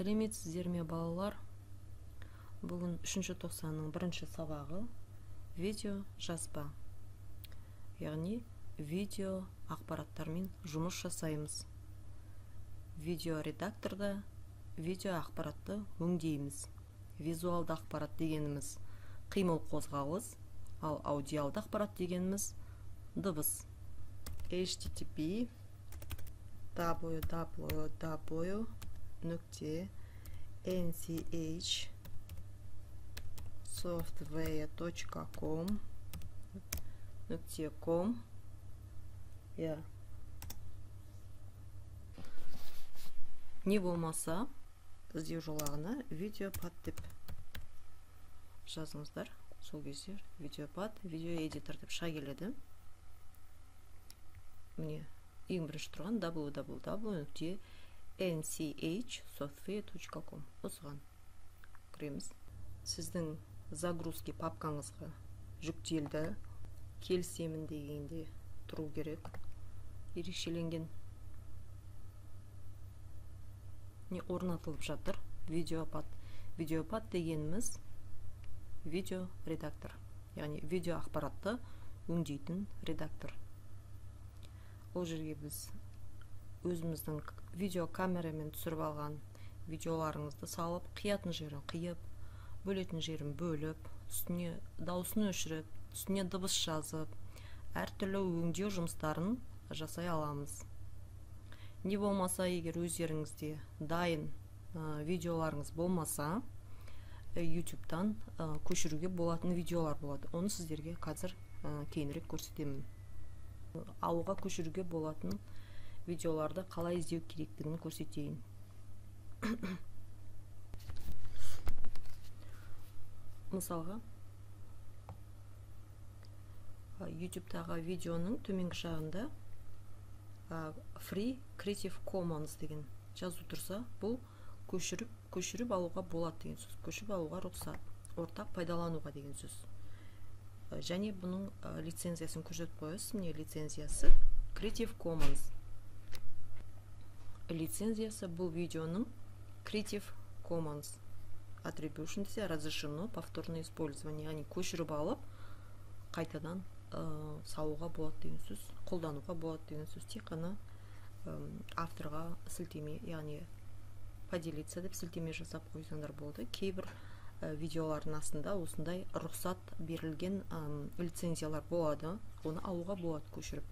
Сәлеметсіздер ме балалар? Бүгін 3-ші тоқсанның 1-ші сабағы видео жазба. Яғни видео ақпараттармен жұмыс жасаймыз. Видео редакторда видео ақпаратты өңдейміз. Визуалды ақпарат дегеніміз қимыл қозғалыс, ал аудиалды ақпарат дегеніміз дыбыс. http www.nchsoftware.com не болмаса іздеу жолағына видеопад деп жазыңыздар. Сол кезде видеопад, видео эдитор деп шыға келеді. Міне ең бірінші тұрған www.nchsoftware.com осыған кіреміз. Сіздің загрузки папкаңызға жүктелді, келісемін дегенде тұру керек. Ерекшеленген не орнатылып жатыр. Видеопад. Видеопад дегеніміз видео редактор. Яғни видео ақпаратты өңдейтін редактор. Ол жерге біз өзіміздің видео камерамен түсіріп алған видеоларыңызды салып, қиятын жерін қиып, бөлетін жерін бөліп, үстіне дауысын өшіріп, үстіне дыбыс жазып, әртүрлі өңдеу жұмыстарын жасай аламыз. Не болмаса, егер өздеріңізде дайын видеоларыңыз болмаса, YouTube-тан көшіруге болатын видеолар болады. Оны сіздерге қазір кейінірек көрсетемін. Алуға көшіруге болатын видеоларды қалай іздеу керектігін көрсетейін. Мысалға, YouTube-тағы видеоның төменгі жағында Free Creative Commons деген жазу тұрса, бұл көшіріп алуға болады деген сөз. Көшіріп алуға рұқсат, ортақ пайдалануға деген сөз. Және бұның лицензиясын көрсетіп қойыңыз. Міне лицензиясы Creative Commons. Лицензиясы бұл видеоның Creative Commons. Attribution десе разрешено повторное использование. Яғни көшіріп алып, қайтадан салуға болады деген сөз, қолдануға болады деген сөз. Тек қана авторға сілтеме, яғни поделиться деп сілтеме жасап қойсаңдар болды. Кейбір видеолардың астында осындай рұқсат берілген лицензиялар болады, оны алуға болады көшіріп.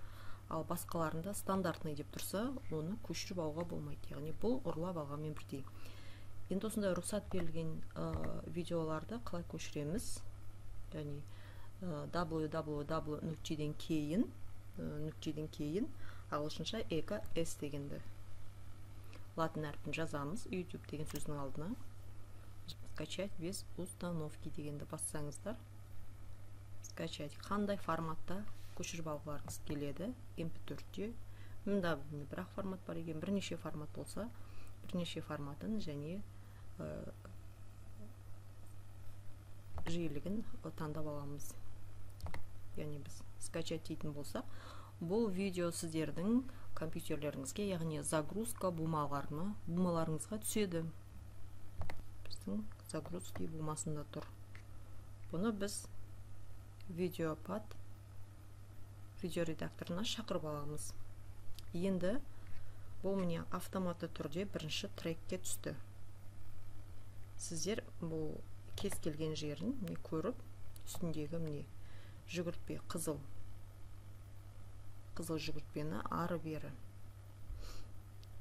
Ал басқаларында стандартный деп тұрса, оны көшіріп алуға болмайды. Яғни бұл ұрлап алғанмен бірдей. Енді осындай рұқсат берілген видеоларды қалай көшіреміз? Яғни www.нүктеден кейін ағылшынша EKS дегенді латын әрпін жазамыз. YouTube деген сөздің алдына скачать без установки дегенді бассаңыздар, скачать. Қандай форматта көшіріп алғыларыңыз келеді? MP4-те. Мұнда бірақ формат бар екен, бірнеше формат болса, бірнеше форматын және жиілігін таңдап аламыз. Яғни біз скачать дейтін болсақ, бұл видео сіздердің компьютерлеріңізге, яғни загрузка бумаларыңызға түседі. Біздің загрузки бумасында тұр. Бұны біз видеопад видео редакторына шақырып аламыз. Енді бұл міне автоматты түрде бірінші трекке түсті. Сіздер бұл кез келген жерін көріп, үстіндегі міне жүгіртпе, қызыл жүгіртпені ары бері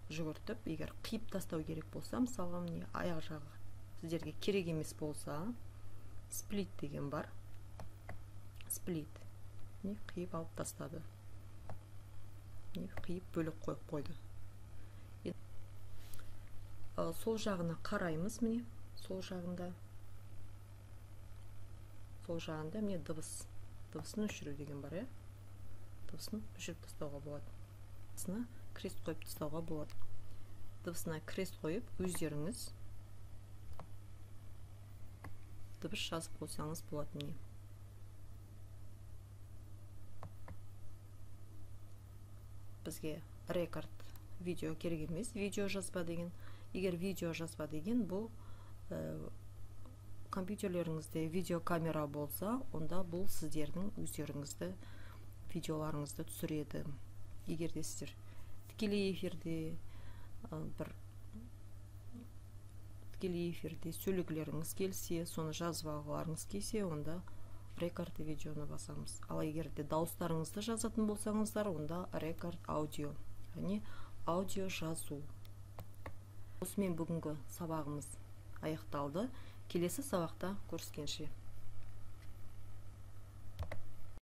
жүгіртіп, егер қиып тастау керек болса, мысалға міне аяқ жағы сіздерге керек емес болса, сплит деген бар. Сплит. Қиып алып тастады. Қиып бөліп қойып қойды. Сол жағына қараймыз, міне. Сол жағында міне дыбысын өшіру деген бар, дыбысын өшіріп тастауға болады. Дыбысына крест қойып тастауға болады. Дыбысына крест қойып, өздеріңіз дыбыс жазып қойсаңыз болады, міне. Бізге рекорд видео керек емес, видео жазба деген егер видео жазба деген бұл компьютерлеріңізде видеокамера болса, онда бұл сіздердің өздеріңізді видеоларыңызды түсіреді. Егер де сіздер тікелей эфирде сөйлегілеріңіз келсе, соны жазып алғыларыңыз келсе, онда рекорд видеоны басамыз. Ал егер де дауыстарыңызды жазатын болсаңыздар, онда рекорд аудио, яғни аудио жазу. Осымен бүгінгі сабағымыз аяқталды. Келесі сабақта көріскенше.